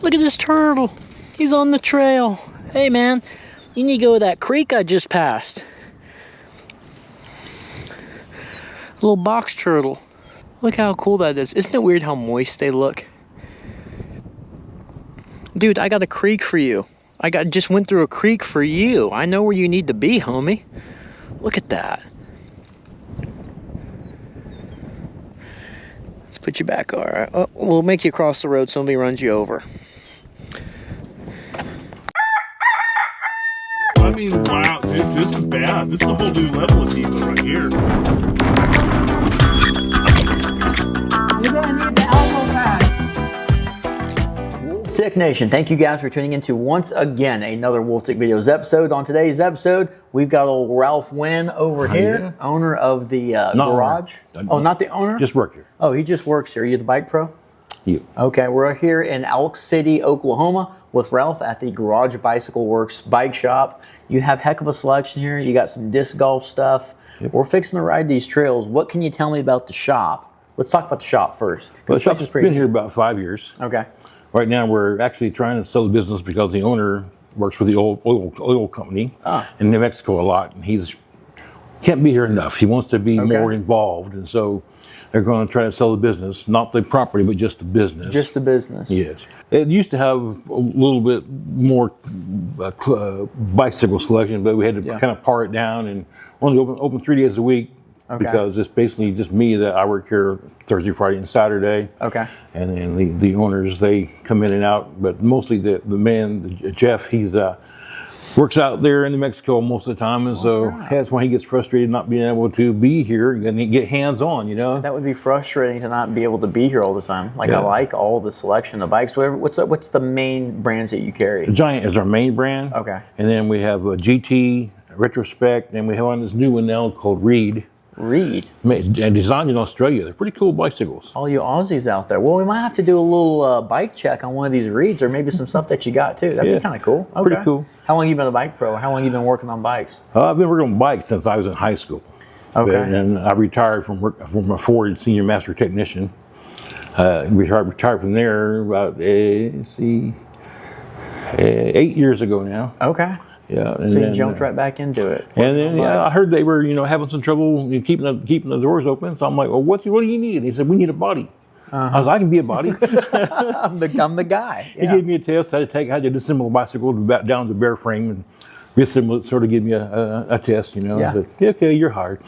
Look at this turtle. He's on the trail. Hey man, you need to go to that creek I just passed. Little box turtle. Look how cool that is. Isn't it weird how moist they look? Dude, I got a creek for you. Just went through a creek for you. I know where you need to be, homie. Look at that. Let's put you back. All right. Oh, we'll make you cross the road so somebody runs you over. I mean, wow, this is bad. This is a whole new level of people right here. You're gonna need the elbow pad. Wolftick Nation, thank you guys for tuning in to once again another Wolftick Videos episode. On today's episode, we've got old Ralph Wynn over here, owner of the garage. Oh, not the owner? Just work here. Oh, he just works here. Are you the bike pro? You. Okay, we're here in Elk City, Oklahoma with Ralph at the Garage Bicycle Works bike shop. You have heck of a selection here. You got some disc golf stuff. Yep. We're fixing to ride these trails. What can you tell me about the shop? Let's talk about the shop first. Well, the shop's been here about 5 years. Okay. Right now we're actually trying to sell the business because the owner works for the oil company in New Mexico a lot, and he's can't be here enough. He wants to be more involved, and so they're going to try to sell the business, not the property, but just the business. Just the business. Yes. It used to have a little bit more bicycle selection, but we had to kind of par it down and only open 3 days a week because it's basically just me that I work here Thursday, Friday, and Saturday. Okay. And then the owners, they come in and out, but mostly the man, Jeff, he's works out there in New Mexico most of the time, and so that's why he gets frustrated not being able to be here and get hands-on, you know? That would be frustrating to not be able to be here all the time. Like, I like all the selection of bikes. What's the main brands that you carry? The Giant is our main brand. Okay. And then we have a GT, Retrospect, and we have on this new one now called Reed. Reed? And designed in Australia. They're pretty cool bicycles. All you Aussies out there. Well, we might have to do a little bike check on one of these Reeds, or maybe some stuff that you got too. That'd be kind of cool. Okay. Pretty cool. How long have you been a bike pro? How long have you been working on bikes? I've been working on bikes since I was in high school. Okay. And I retired from a Ford senior master technician. Retired from there about 8 years ago now. Okay. Yeah, and so you jumped right back into it. And then I heard they were, having some trouble keeping the doors open. So I'm like, well, what do you need? And he said, we need a body. I was like, I can be a body. I'm the guy. He gave me a test. I had to disassemble the bicycle down to the bare frame and reassemble it, sort of give me a test, Yeah. I said, okay, you're hired.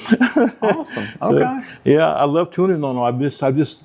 Awesome. Okay. So, I love tuning on them. I'm just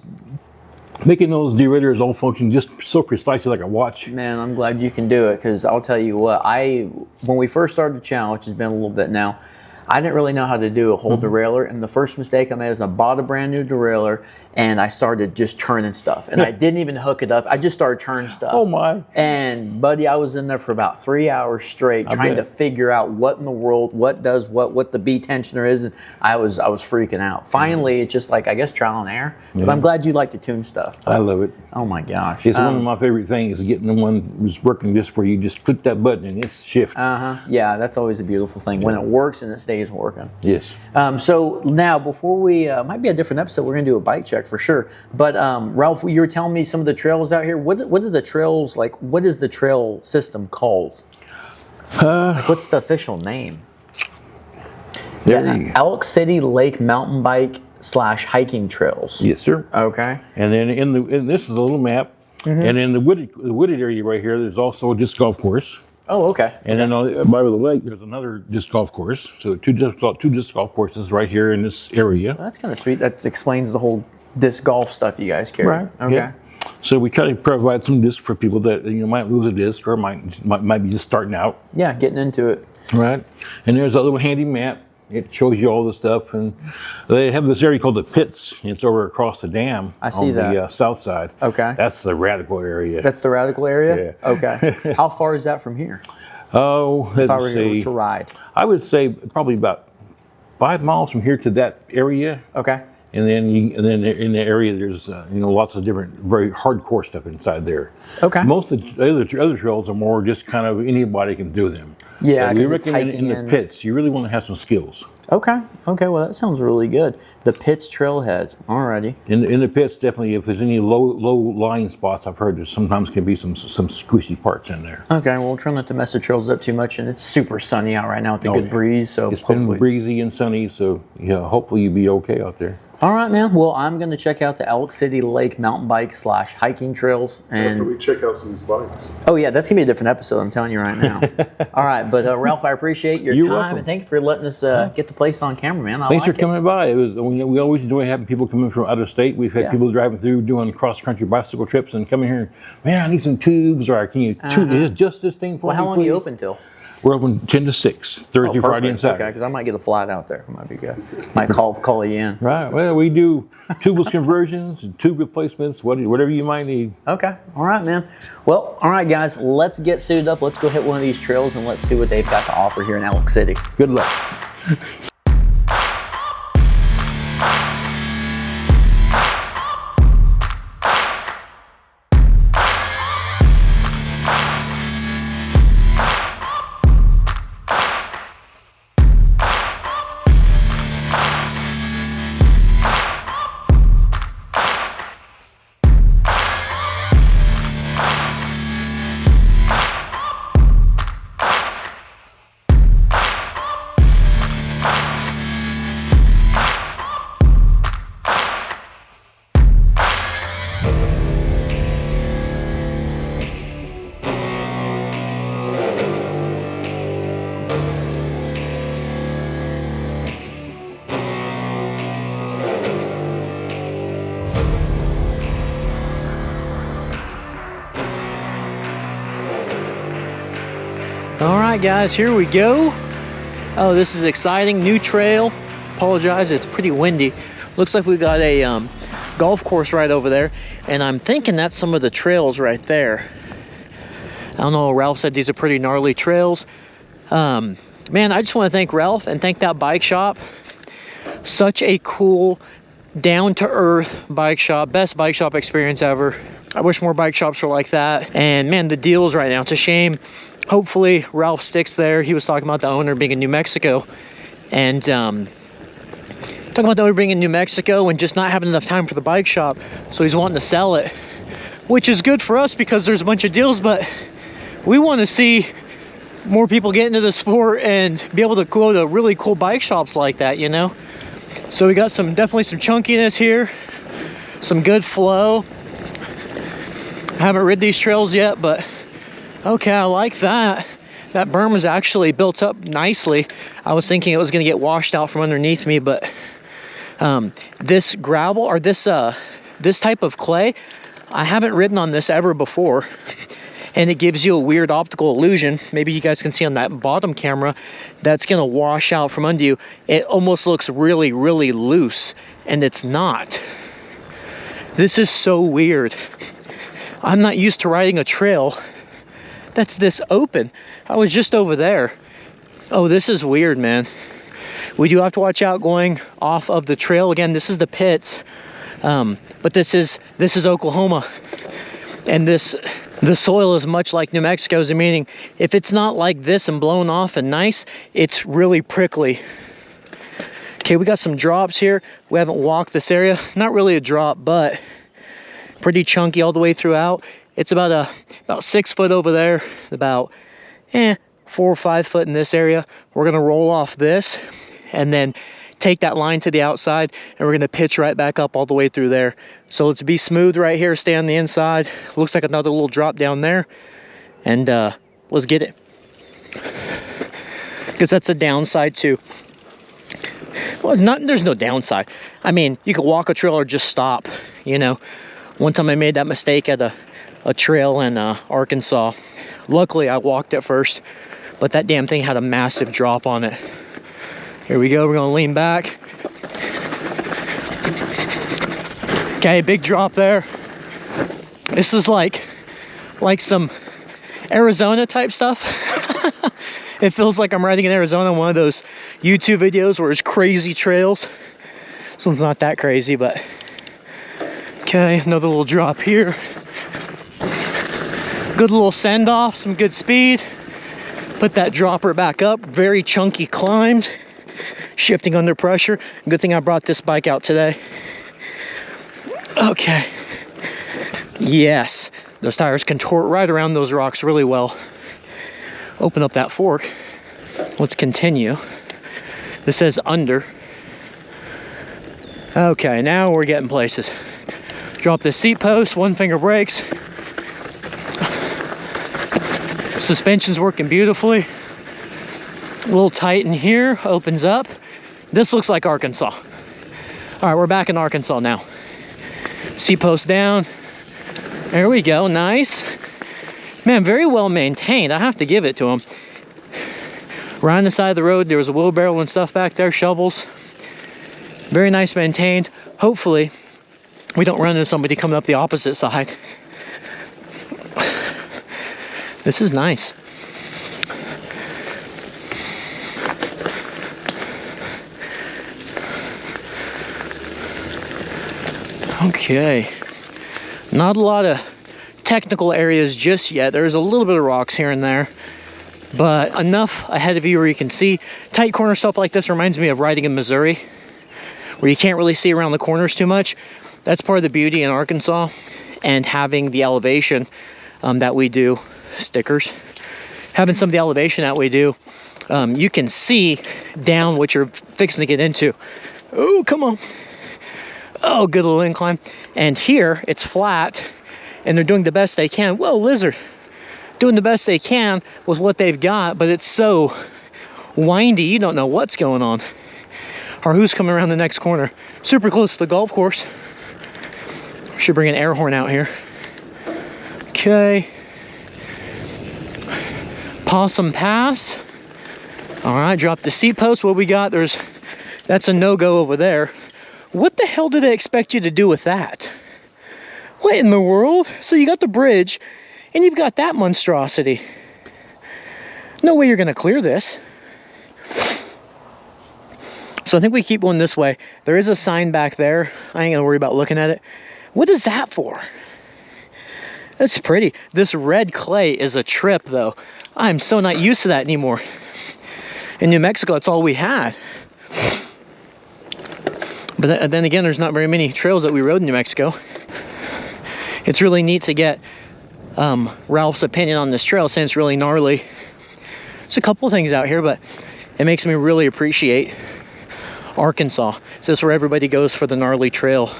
making those derailleurs all function just so precisely like a watch. Man, I'm glad you can do it, because I'll tell you what, when we first started the channel, which has been a little bit now, I didn't really know how to do a whole derailleur, and the first mistake I made was I bought a brand new derailleur and I started just turning stuff, and I didn't even hook it up. I just started turning stuff. Oh my. And buddy, I was in there for about 3 hours straight trying to figure out what in the world, what does what the B tensioner is, and I was freaking out. Finally, it's just like, I guess, trial and error, but I'm glad you like to tune stuff. I love it. Oh my gosh. It's one of my favorite things, is getting the one that's working just where you just click that button and it's shift. Yeah, that's always a beautiful thing when it works and it stays working. Yes. So now, before we, might be a different episode, we're going to do a bike check for sure. But Ralph, you were telling me some of the trails out here. What are the trails like? What is the trail system called? What's the official name? Elk City Lake Mountain Bike / hiking trails. Yes, sir. Okay. And then this is a little map, and in the wooded area right here, there's also a disc golf course. Oh, okay. And then by the lake, there's another disc golf course. So two disc golf courses right here in this area. Well, that's kind of sweet. That explains the whole disc golf stuff you guys carry. Right. Okay. Yeah. So we try to provide some discs for people that might lose a disc or might be just starting out. Yeah, getting into it. Right. And there's a little handy map. It shows you all the stuff, and they have this area called the Pits. It's over across the dam. I see that. On the south side. Okay. That's the radical area. That's the radical area? Yeah. Okay. How far is that from here? Oh, if I were to ride, I would say probably about 5 miles from here to that area. Okay. And then in the area, there's lots of different very hardcore stuff inside there. Okay. Most of the other trails are more just kind of anybody can do them. Yeah, we recommend in the pits. You really want to have some skills. Okay. Okay. Well, that sounds really good. The Pits Trailhead. Alrighty. In the pits, definitely, if there's any low lying spots, I've heard there sometimes can be some squishy parts in there. Okay. Well, we'll try not to mess the trails up too much, and it's super sunny out right now with a good breeze. So it's been breezy and sunny, so yeah, hopefully you'll be okay out there. All right, man. Well, I'm going to check out the Elk City Lake mountain bike / hiking trails. And After we check out some of these bikes. oh, yeah, that's going to be a different episode. I'm telling you right now. All right. But Ralph, I appreciate your time. Welcome. And thank you for letting us get the place on camera, man. Thanks for coming by. It was we always enjoy having people coming from out of state. We've had people driving through doing cross-country bicycle trips and coming here, man, I need some tubes, or can you just this thing for me? Well, how long are you open till? We're open 10 to 6, Thursday, Friday, and Saturday. Okay, because I might get a flight out there. Might be good. Might call you in. Right. Well, we do tubeless conversions, tube replacements, whatever you might need. Okay. All right, man. Well, all right, guys. Let's get suited up. Let's go hit one of these trails and let's see what they've got to offer here in Elk City. Good luck. All right, guys, here we go. Oh, this is exciting. New trail. Apologize, it's pretty windy. Looks like we got a golf course right over there, and I'm thinking that's some of the trails right there. I don't know, Ralph said these are pretty gnarly trails. Man, I just want to thank Ralph and thank that bike shop. Such a cool, down-to-earth bike shop. Best bike shop experience ever. I wish more bike shops were like that. And man, the deals right now, it's a shame. Hopefully Ralph sticks there. He was talking about the owner being in New Mexico, and talking about the owner being in New Mexico and just not having enough time for the bike shop, so he's wanting to sell it, which is good for us because there's a bunch of deals, but we want to see more people get into the sport and be able to go to really cool bike shops like that, you know. So we got definitely some chunkiness here, some good flow. I haven't ridden these trails yet, but okay, I like that. That berm is actually built up nicely. I was thinking it was going to get washed out from underneath me, but this gravel, or this type of clay, I haven't ridden on this ever before, and it gives you a weird optical illusion. Maybe you guys can see on that bottom camera, that's going to wash out from under you. It almost looks really, really loose, and it's not. This is so weird. I'm not used to riding a trail that's this open. I was just over there. Oh, this is weird, man. We do have to watch out going off of the trail. Again, this is the pits, but this is Oklahoma, and the soil is much like New Mexico's, meaning if it's not like this and blown off and nice, it's really prickly. Okay, we got some drops here. We haven't walked this area. Not really a drop, but pretty chunky all the way throughout. It's about 6 foot over there, about 4 or 5 foot in this area. We're gonna roll off this and then take that line to the outside, and we're gonna pitch right back up all the way through there. So let's be smooth right here, stay on the inside. Looks like another little drop down there, and let's get it. Because that's a downside too. Well, there's no downside. I mean, you could walk a trail or just stop, you know. One time I made that mistake at a trail in Arkansas. Luckily I walked it first, but that damn thing had a massive drop on it. Here we go, we're gonna lean back. Okay, big drop there. This is like some Arizona type stuff. It feels like I'm riding in Arizona, one of those YouTube videos where it's crazy trails. This one's not that crazy, but okay, another little drop here. Good little send off, some good speed. Put that dropper back up, very chunky climbed. shifting under pressure. Good thing I brought this bike out today. Okay. Yes, those tires contort right around those rocks really well. Open up that fork. Let's continue. This says under. Okay, now we're getting places. Drop the seat post, 1-finger brakes. Suspension's working beautifully. A little tight in here, opens up. This looks like Arkansas. All right, we're back in Arkansas now. Seat post down. There we go, nice. Man, very well maintained, I have to give it to them. Right on the side of the road, there was a wheelbarrow and stuff back there, shovels. Very nice maintained. Hopefully, we don't run into somebody coming up the opposite side. This is nice. Okay. Not a lot of technical areas just yet. There's a little bit of rocks here and there, but enough ahead of you where you can see. Tight corner stuff like this reminds me of riding in Missouri, where you can't really see around the corners too much. That's part of the beauty in Arkansas and having the elevation that we do. Stickers. Having some of the elevation that we do, you can see down what you're fixing to get into. Oh, come on. Oh, good little incline. And here, it's flat, and they're doing the best they can. Whoa, lizard. Doing the best they can with what they've got, but it's so windy, you don't know what's going on. Or who's coming around the next corner. Super close to the golf course. Should bring an air horn out here. Okay. Possum Pass. All right, drop the seat post. What we got? That's a no-go over there. What the hell do they expect you to do with that? What in the world? So you got the bridge, and you've got that monstrosity. No way you're gonna clear this. So I think we keep going this way. There is a sign back there. I ain't gonna worry about looking at it. What is that for? That's pretty. This red clay is a trip, though. I'm so not used to that anymore. In New Mexico, that's all we had. But then again, there's not very many trails that we rode in New Mexico. It's really neat to get Ralph's opinion on this trail, since it's really gnarly. There's a couple of things out here, but it makes me really appreciate Arkansas. This is where everybody goes for the gnarly trail.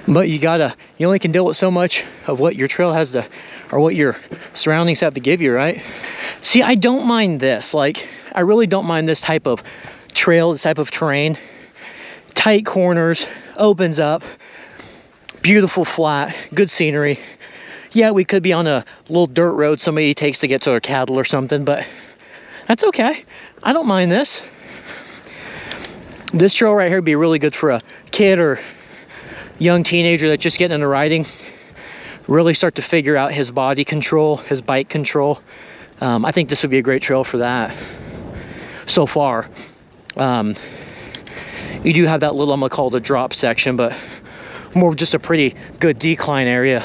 But you only can deal with so much of what your trail has to, or what your surroundings have to give you, right? See, I don't mind this. Like, I really don't mind this type of trail, this type of terrain. Tight corners, opens up, beautiful flat, good scenery. Yeah, we could be on a little dirt road somebody takes to get to their cattle or something, but that's okay. I don't mind this. This trail right here would be really good for a kid or young teenager that's just getting into riding. Really start to figure out his body control, his bike control. I think this would be a great trail for that. So far, you do have that little, I'm gonna call it a drop section, but more just a pretty good decline area.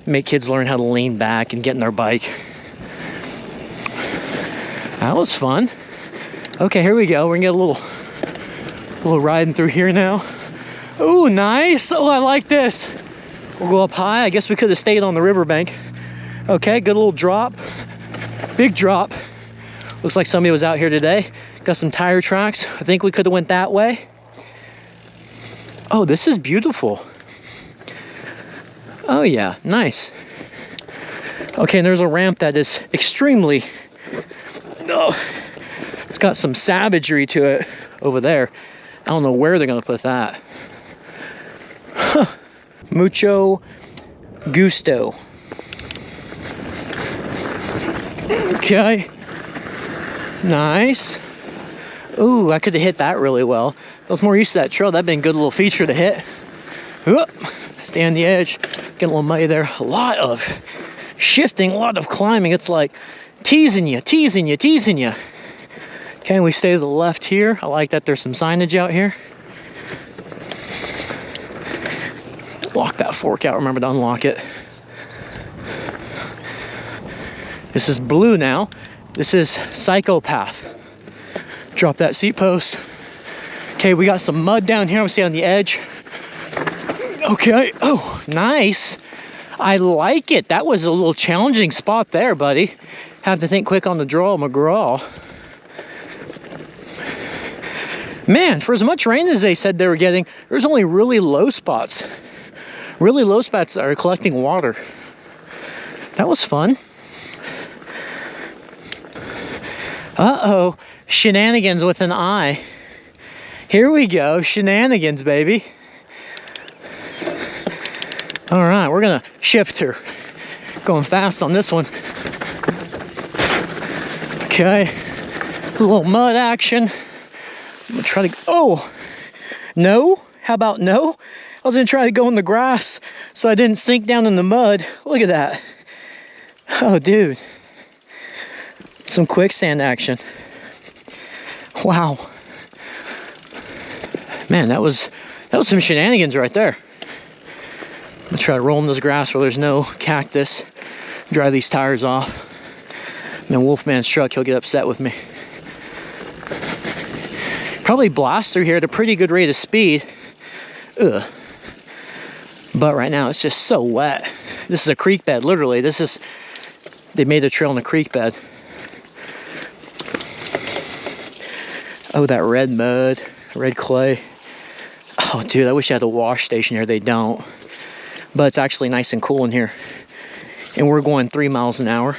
Make kids learn how to lean back and get in their bike. That was fun. Okay, here we go. We're gonna get a little riding through here now. Oh, nice. Oh, I like this. We'll go up high. I guess we could have stayed on the riverbank. Okay, good little drop. Big drop. Looks like somebody was out here today. Got some tire tracks. I think we could have went that way. Oh, this is beautiful. Oh yeah, nice. Okay, and there's a ramp that is extremely, it's got some savagery to it over there. I don't know where they're gonna put that. Huh. Mucho gusto. Okay. Nice. Ooh, I could have hit that really well. I was more used to that trail. That'd been a good little feature to hit. Whoop. Stay on the edge. Get a little muddy there. A lot of shifting, a lot of climbing. It's like teasing you, teasing you, teasing you. Okay, we stay to the left here. I like that there's some signage out here. Lock that fork out. Remember to unlock it. This is blue now. This is Psychopath. Drop that seat post. Okay, we got some mud down here. I'm gonna stay on the edge. Okay, oh, nice. I like it. That was a little challenging spot there, buddy. Have to think quick on the draw, McGraw. Man, for as much rain as they said they were getting, there's only really low spots. Really low spots that are collecting water. That was fun. Uh-oh, shenanigans with an I. Here we go, shenanigans, baby. All right, we're gonna shift her. Going fast on this one. Okay, a little mud action. I'm gonna try to, oh, no, how about no? I was gonna try to go in the grass so I didn't sink down in the mud. Look at that. Oh, dude. Some quicksand action. Wow. Man, that was some shenanigans right there. I'm gonna try to roll in this grass where there's no cactus. Dry these tires off. Man, Wolfman's truck, he'll get upset with me. Probably blast through here at a pretty good rate of speed. Ugh. But right now it's just so wet. This is a creek bed, literally. They made a trail in a creek bed. Oh, that red mud, red clay. Oh, dude, I wish I had a wash station here. They don't. But it's actually nice and cool in here. And we're going 3 miles an hour.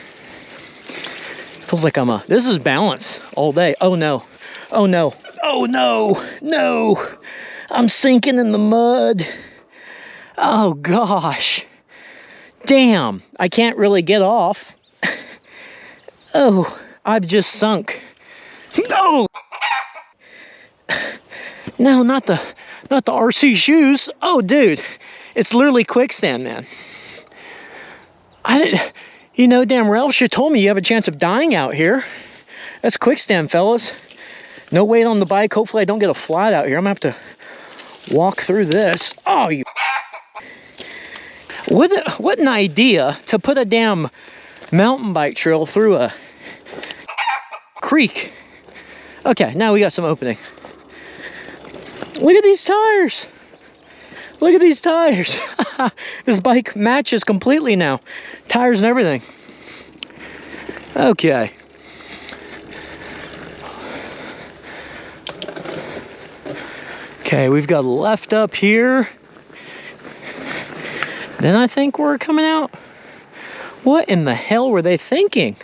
Feels like this is balance all day. Oh no, oh no, oh no, no. I'm sinking in the mud. Oh gosh. Damn, I can't really get off. Oh, I've just sunk. No! No, not the RC shoes. Oh, dude, it's literally quicksand, man. You know, damn Ralph should told me you have a chance of dying out here. That's quicksand, fellas. No weight on the bike. Hopefully I don't get a flat out here. I'm gonna have to walk through this. Oh, you. What an idea to put a damn mountain bike trail through a creek. Okay, now we got some opening. Look at these tires. Look at these tires. This bike matches completely now. Tires and everything. Okay. Okay, we've got left up here. Then I think we're coming out. What in the hell were they thinking?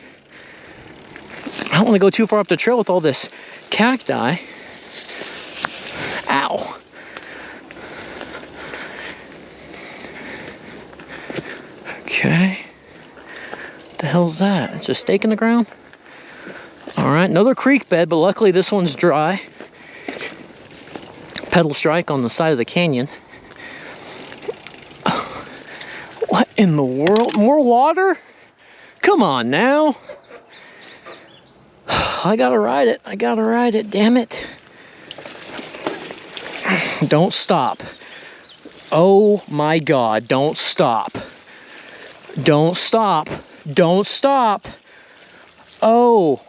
I don't want to go too far up the trail with all this cacti. Ow. Okay. What the hell's that? It's a stake in the ground? Alright, another creek bed, but luckily this one's dry. Pedal strike on the side of the canyon. What in the world? More water? Come on now. I gotta ride it. I gotta ride it, damn it. Don't stop. Oh my God, don't stop. Don't stop. Don't stop. Oh.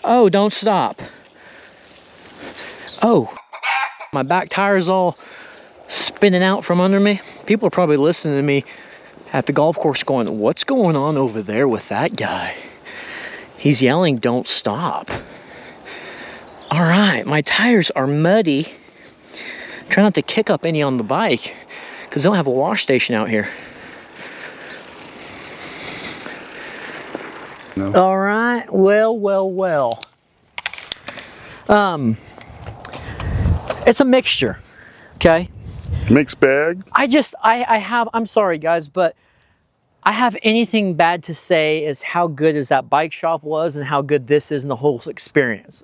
Oh, don't stop. Oh. My back tire's all spinning out from under me. People are probably listening to me at the golf course going, what's going on over there with that guy? He's yelling, don't stop. All right, my tires are muddy. Try not to kick up any on the bike because they don't have a wash station out here. No. All right, well. It's a mixture, okay? Mixed bag? I'm sorry guys, but I have anything bad to say is how good as that bike shop was and how good this is in the whole experience,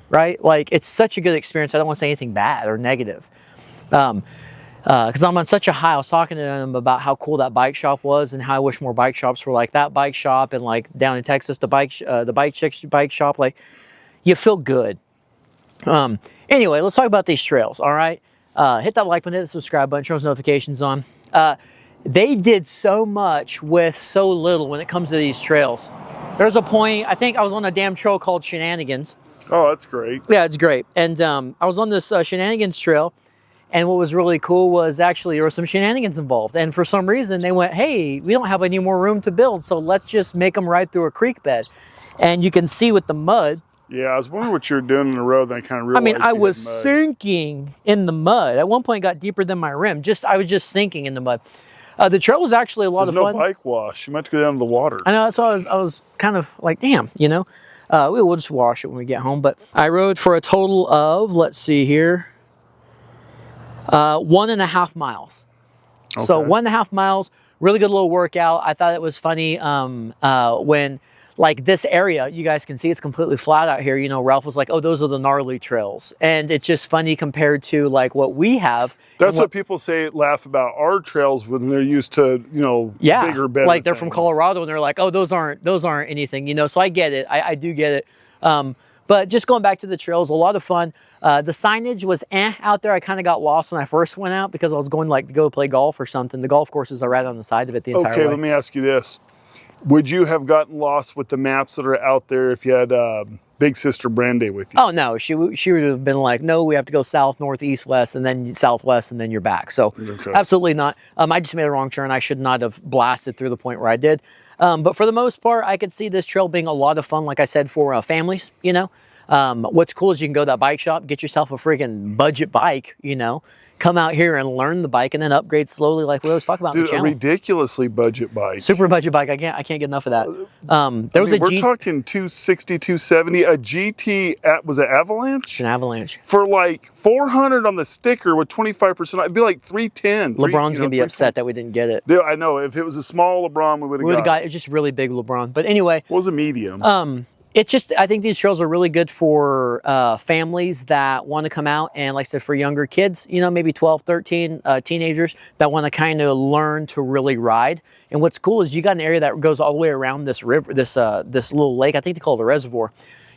right? Like, it's such a good experience. I don't want to say anything bad or negative. Because I'm on such a high. I was talking to them about how cool that bike shop was and how I wish more bike shops were like that bike shop, and like down in Texas, the bike chicks bike shop. Like, you feel good. Anyway, let's talk about these trails. All right, hit that like button, hit the subscribe button, turn those notifications on. They did so much with so little when it comes to these trails. There's a point, I think I was on a damn trail called Shenanigans. Oh, that's great. Yeah, it's great. And I was on this Shenanigans trail, and what was really cool was actually there were some shenanigans involved. And for some reason they went, hey, we don't have any more room to build, so let's just make them ride through a creek bed. And you can see with the mud. Yeah, I was wondering what you were doing in the road, and I kind of realized. I mean, I was sinking in the mud. At one point, it got deeper than my rim. I was just sinking in the mud. The trail was actually a lot of fun. There's no bike wash. You might have to go down to the water. I know, that's why I was kind of like, damn, you know. We'll just wash it when we get home. But I rode for a total of, let's see here, 1.5 miles. Okay. So 1.5 miles, really good little workout. I thought it was funny when, like, this area, you guys can see it's completely flat out here. You know, Ralph was like, oh, those are the gnarly trails. And it's just funny compared to, like, what we have. That's what people say, laugh about our trails when they're used to, you know, bigger, better like they're things. from Colorado and they're like, oh, those aren't anything, you know. So I get it. I do get it. But just going back to the trails, a lot of fun. The signage was out there. I kind of got lost when I first went out because I was going like to go play golf or something. The golf courses are right on the side of it the entire way. Okay, let me ask you this. Would you have gotten lost with the maps that are out there if you had Big Sister Brandy with you? Oh, no. She would have been like, no, we have to go south, north, east, west, and then southwest, and then you're back. So absolutely not. I just made a wrong turn. I should not have blasted through the point where I did. But for the most part, I could see this trail being a lot of fun, like I said, for families, you know. What's cool is you can go to that bike shop, get yourself a freaking budget bike, you know. Come out here and learn the bike and then upgrade slowly like we always talk about in the channel. A ridiculously budget bike. Super budget bike. I can't get enough of that. We're talking 260, 270. A GT, was it Avalanche? It's an Avalanche. For like 400 on the sticker with 25%, it'd be like 310. LeBron's going to be upset that we didn't get it. Yeah, I know. If it was a small LeBron, we would have got it. It's just really big LeBron. But anyway. What was a medium? It's just, I think these trails are really good for families that want to come out and, like I said, for younger kids, you know, maybe 12, 13, teenagers that want to kind of learn to really ride. And what's cool is you got an area that goes all the way around this river, this little lake. I think they call it a reservoir.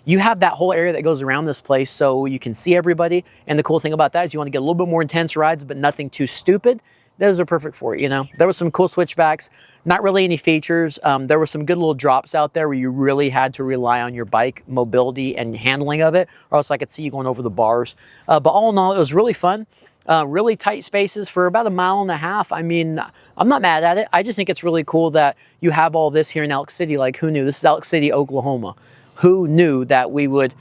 You have that whole area that goes around this place so you can see everybody. And the cool thing about that is you want to get a little bit more intense rides, but nothing too stupid. Those are perfect for it, you know. There was some cool switchbacks, not really any features. There were some good little drops out there where you really had to rely on your bike mobility and handling of it, or else I could see you going over the bars. But all in all, it was really fun. Really tight spaces for about 1.5 miles. I mean, I'm not mad at it. I just think it's really cool that you have all this here in Elk City. Like, who knew? This is Elk City, Oklahoma. Who knew that we would...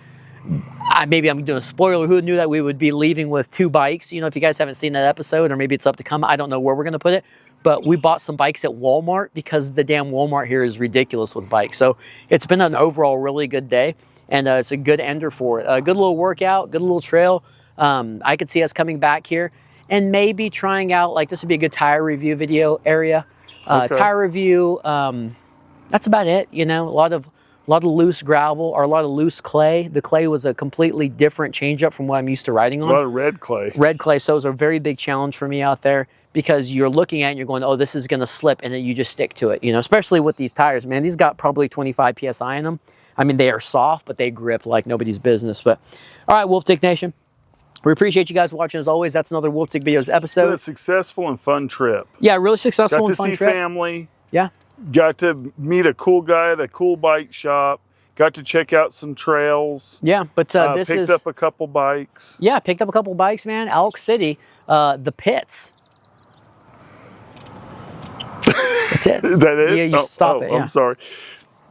maybe I'm doing a spoiler. Who knew that we would be leaving with 2 bikes? You know, if you guys haven't seen that episode, or maybe it's up to come, I don't know where we're going to put it. But we bought some bikes at Walmart because the damn Walmart here is ridiculous with bikes. So it's been an overall really good day, and it's a good ender for it. A good little workout, good little trail. I could see us coming back here and maybe trying out, like, this would be a good tire review video area. Tire review, that's about it. You know, a lot of loose gravel or a lot of loose clay. The clay was a completely different change up from what I'm used to riding on. A lot of red clay. Red clay. So it was a very big challenge for me out there because you're looking at it and you're going, oh, this is going to slip, and then you just stick to it, you know, especially with these tires, man. These got probably 25 PSI in them. I mean, they are soft, but they grip like nobody's business. But all right, Wolftick Nation, we appreciate you guys watching as always. That's another Wolftick Videos episode. A successful and fun trip. Yeah, really successful and fun trip. Got to see family. Yeah. Got to meet a cool guy at a cool bike shop. Got to check out some trails. Yeah, but picked up a couple bikes. Yeah, picked up a couple bikes, man. Elk City, the Pits. That's it. That it? Yeah, you stop it. Yeah. I'm sorry.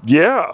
Yeah.